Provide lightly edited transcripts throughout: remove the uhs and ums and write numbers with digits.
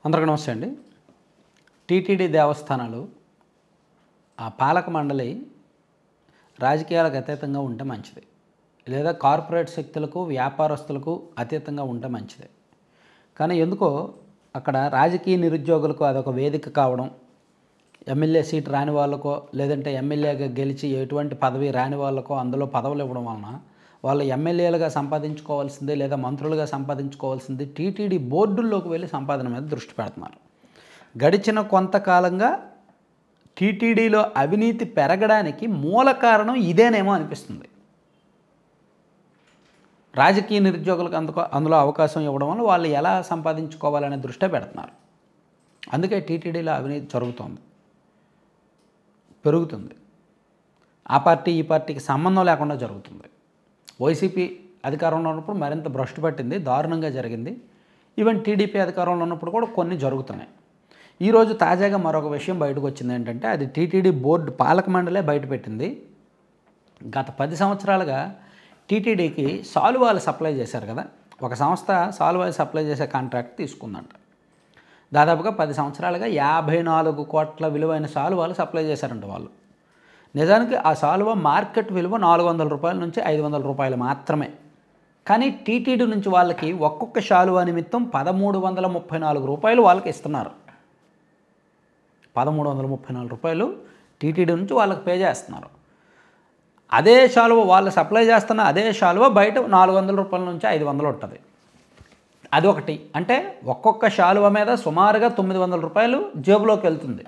అందరికీ నమస్తే అండి. టీటీడీ దేవస్థానాలు ఆ పాలక మండలి రాజకీయాలకు అతీతంగా ఉంటే మంచిది, లేదా కార్పొరేట్ శక్తులకు వ్యాపారస్తులకు అతీతంగా ఉంటే మంచిది. కానీ ఎందుకో అక్కడ రాజకీయ నిరుద్యోగులకు అదొక వేదిక కావడం, ఎమ్మెల్యే సీట్ రాని వాళ్ళకో లేదంటే ఎమ్మెల్యేగా గెలిచి ఎటువంటి పదవి రాని వాళ్ళకో అందులో పదవులు ఇవ్వడం వలన వాళ్ళు ఎమ్మెల్యేలుగా సంపాదించుకోవాల్సింది లేదా మంత్రులుగా సంపాదించుకోవాల్సింది టీటీడీ బోర్డుల్లోకి వెళ్ళి సంపాదన మీద దృష్టి పెడుతున్నారు. గడిచిన కొంతకాలంగా టీటీడీలో అవినీతి పెరగడానికి మూల కారణం ఇదేనేమో అనిపిస్తుంది. రాజకీయ నిరుద్యోగులకు అందులో అవకాశం ఇవ్వడం వల్ల వాళ్ళు ఎలా సంపాదించుకోవాలనే దృష్టి పెడుతున్నారు. అందుకే టీటీడీలో అవినీతి జరుగుతోంది, పెరుగుతుంది. ఆ పార్టీ ఈ పార్టీకి సంబంధం లేకుండా జరుగుతుంది. వైసీపీ అధికారంలో ఉన్నప్పుడు మరింత భ్రష్టు పట్టింది, దారుణంగా జరిగింది. ఈవెన్ టీడీపీ అధికారంలో ఉన్నప్పుడు కూడా కొన్ని జరుగుతున్నాయి. ఈరోజు తాజాగా మరొక విషయం బయటకు వచ్చింది. ఏంటంటే అది టీటీడీ బోర్డు పాలక మండలే బయటపెట్టింది. గత 10 సంవత్సరాలుగా టీటీడీకి సాల్వాలు సప్లై చేశారు కదా, ఒక సంస్థ సాల్వాలు సప్లై చేసే కాంట్రాక్ట్ తీసుకుందంట. దాదాపుగా 10 సంవత్సరాలుగా 54 కోట్ల విలువైన సాల్వాలు సప్లై చేశారంట వాళ్ళు. నిజానికి ఆ సాల్వా మార్కెట్ విలువ 400 రూపాయల నుంచి 500 రూపాయలు మాత్రమే. కానీ టీటీడీ నుంచి వాళ్ళకి ఒక్కొక్క శాలువా నిమిత్తం 1334 రూపాయలు వాళ్ళకి ఇస్తున్నారు. 1334 రూపాయలు టీటీడీ నుంచి వాళ్ళకి పే చేస్తున్నారు. అదే శాలువా వాళ్ళు సప్లై చేస్తున్న అదే శాలువా బయట 400 రూపాయల నుంచి 500 ఉంటుంది. అదొకటి. అంటే ఒక్కొక్క శాలువా మీద సుమారుగా 900 రూపాయలు జేబులోకి వెళ్తుంది.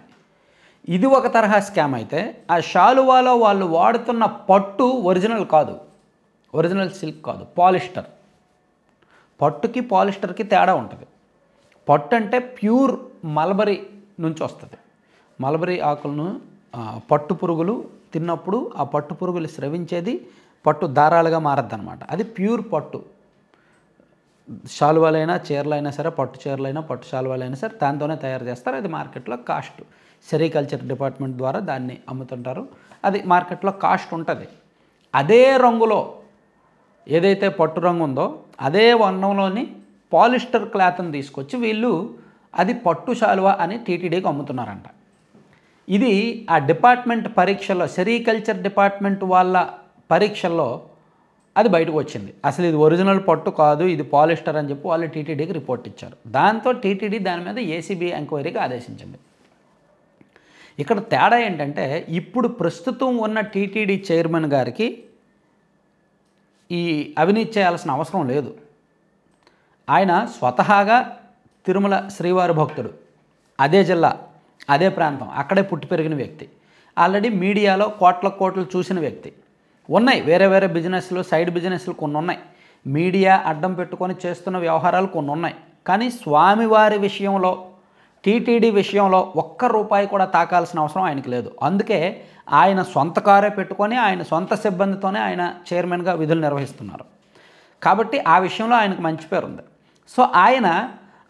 ఇది ఒక తరహా స్కామ్ అయితే, ఆ శాలువాలో వాళ్ళు వాడుతున్న పట్టు ఒరిజినల్ కాదు, ఒరిజినల్ సిల్క్ కాదు, పాలిస్టర్. పట్టుకి పాలిస్టర్కి తేడా ఉంటుంది. పట్టు అంటే ప్యూర్ మల్బరీ నుంచి వస్తుంది. మల్బరీ ఆకులను పట్టు పురుగులు తిన్నప్పుడు ఆ పట్టు పురుగులు స్రవించేది పట్టు దారాలుగా మారద్దనమాట. అది ప్యూర్ పట్టు. శాలువాలైనా చీరలైనా సరే, పట్టు చీరలైనా పట్టు శాలువాలైనా సరే దాంతోనే తయారు చేస్తారు. అది మార్కెట్లో కాస్ట్, సెరికల్చర్ డిపార్ట్మెంట్ ద్వారా దాన్ని అమ్ముతుంటారు. అది మార్కెట్లో కాస్ట్ ఉంటుంది. అదే రంగులో ఏదైతే పట్టు రంగు ఉందో అదే వర్ణంలోని పాలిస్టర్ క్లాత్ని తీసుకొచ్చి వీళ్ళు అది పట్టు శాలువా అని టీటీడీకి అమ్ముతున్నారంట. ఇది ఆ డిపార్ట్మెంట్ పరీక్షల్లో, సెరికల్చర్ డిపార్ట్మెంట్ వాళ్ళ పరీక్షల్లో అది బయటకు వచ్చింది. అసలు ఇది ఒరిజినల్ పట్టు కాదు, ఇది పాలిస్టర్ అని చెప్పి వాళ్ళు టీటీడీకి రిపోర్ట్ ఇచ్చారు. దాంతో టీటీడీ దాని మీద ఏసీబీ ఎంక్వైరీకి ఆదేశించింది. ఇక్కడ తేడా ఏంటంటే, ఇప్పుడు ప్రస్తుతం ఉన్న టీటీడీ చైర్మన్ గారికి ఈ అవినీతి చేయాల్సిన అవసరం లేదు. ఆయన స్వతహాగా తిరుమల శ్రీవారి భక్తుడు, అదే జిల్లా, అదే ప్రాంతం, అక్కడే పుట్టి పెరిగిన వ్యక్తి. ఆల్రెడీ మీడియాలో కోట్లు చూసిన వ్యక్తి. ఉన్నాయి వేరే వేరే బిజినెస్లు, సైడ్ బిజినెస్లు కొన్ని ఉన్నాయి. మీడియా అడ్డం పెట్టుకొని చేస్తున్న వ్యవహారాలు కొన్ని ఉన్నాయి. కానీ స్వామివారి విషయంలో, టీటీడీ విషయంలో ఒక్క రూపాయి కూడా తాకాల్సిన అవసరం ఆయనకు లేదు. అందుకే ఆయన సొంత కారే పెట్టుకొని ఆయన సొంత సిబ్బందితోనే ఆయన చైర్మన్గా విధులు నిర్వహిస్తున్నారు. కాబట్టి ఆ విషయంలో ఆయనకు మంచి పేరు ఉంది. సో ఆయన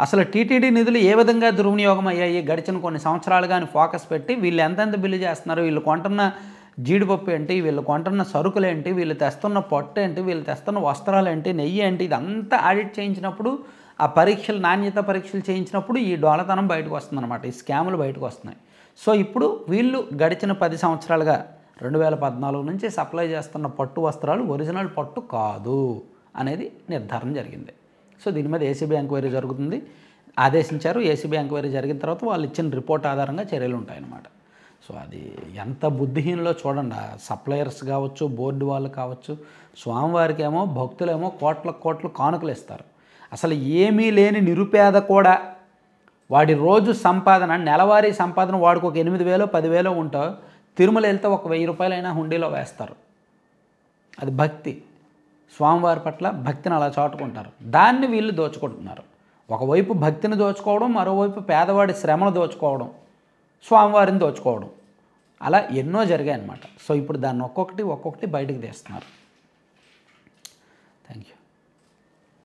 అసలు టీటీడీ నిధులు ఏ విధంగా దుర్వినియోగం అయ్యాయి గడిచిన కొన్ని సంవత్సరాలుగా అని ఫోకస్ పెట్టి వీళ్ళు ఎంతెంత బిల్లు చేస్తున్నారు, వీళ్ళు కొంటున్న జీడిపప్పు ఏంటి, వీళ్ళు కొంటున్న సరుకులు ఏంటి, వీళ్ళు తెస్తున్న పొట్టు ఏంటి, వీళ్ళు తెస్తున్న వస్త్రాలు ఏంటి, నెయ్యి ఏంటి, ఇదంతా ఆడిట్ చేయించినప్పుడు, ఆ పరీక్షలు, నాణ్యత పరీక్షలు చేయించినప్పుడు ఈ డోలతనం బయటకు వస్తుందన్నమాట, ఈ స్కాములు బయటకు వస్తున్నాయి. సో ఇప్పుడు వీళ్ళు గడిచిన 10 సంవత్సరాలుగా 2014 నుంచి సప్లై చేస్తున్న పట్టు వస్త్రాలు ఒరిజినల్ పట్టు కాదు అనేది నిర్ధారణ జరిగింది. సో దీని మీద ఏసీబీ ఎంక్వైరీ జరుగుతుంది, ఆదేశించారు. ఏసీబీ ఎంక్వైరీ జరిగిన తర్వాత వాళ్ళు ఇచ్చిన రిపోర్ట్ ఆధారంగా చర్యలు ఉంటాయన్నమాట. సో అది ఎంత బుద్ధిహీనలో చూడండి. సప్లయర్స్ కావచ్చు, బోర్డు వాళ్ళు కావచ్చు, స్వామివారికి ఏమో భక్తులేమో కోట్లు కానుకలు ఇస్తారు. అసలు ఏమీ లేని నిరుపేద కూడా వాడి రోజు సంపాదన, నెలవారీ సంపాదన వాడికి ఒక 8,000 10,000 ఉంటో తిరుమల వెళ్తే ఒక 1000 రూపాయలైనా హుండీలో వేస్తారు. అది భక్తి, స్వామివారి పట్ల భక్తిని అలా చాటుకుంటారు. దాన్ని వీళ్ళు దోచుకుంటున్నారు. ఒకవైపు భక్తిని దోచుకోవడం, మరోవైపు పేదవాడి శ్రమను దోచుకోవడం, స్వామివారిని దోచుకోవడం, అలా ఎన్నో జరిగాయి అన్నమాట. సో ఇప్పుడు దాన్ని ఒక్కొక్కటి బయటకు తీస్తున్నారు. Thank you.